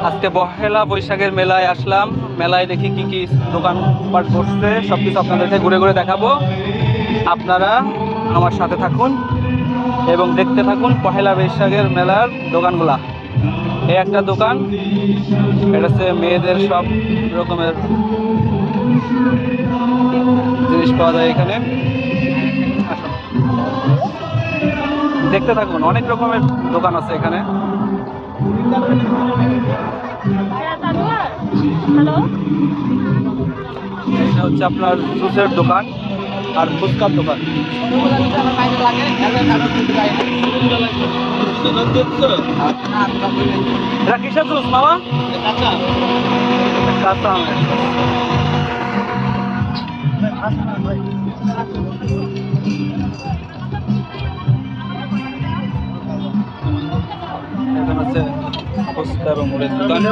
আজকে পহেলা বৈশাখের মেলায় আসলাম। মেলায় দেখি কি কি দোকানপাট বসছে, সবকিছু আপনাদেরকে ঘুরে ঘুরে দেখাবো। আপনারা আমার সাথে থাকুন এবং দেখতে থাকুন পহেলা বৈশাখের মেলার দোকানগুলা। এই একটা দোকান, এটা হচ্ছে মেয়েদের সব রকমের জিনিস পাওয়া যায় এখানে। আসুন দেখতে থাকুন, অনেক রকমের দোকান আছে এখানে। এটা হচ্ছে আপনার জুসের দোকান আর ফুচকার দোকান। এটা কিসের জুস মামা? কাঁচা আমের। এখানে হচ্ছে ফুচকার ও মুড়ের দোকান।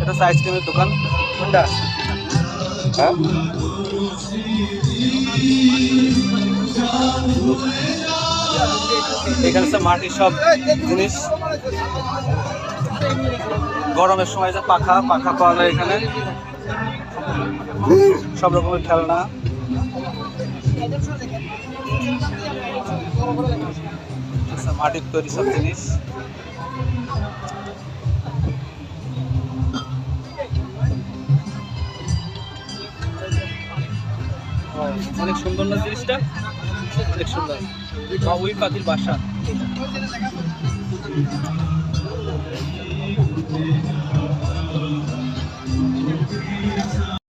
এটা হচ্ছে আইসক্রিমের দোকান। কোনটা? হ্যাঁ, এখানে হচ্ছে মাটির সব জিনিস। গরমের সময় যে পাখা পাওয়া যায় এখানে, সব রকমের খেলনা। মাটির তৈরি সব জিনিস। অনেক সুন্দর না জিনিসটা? অনেক সুন্দর। ওই পাখির বাসা।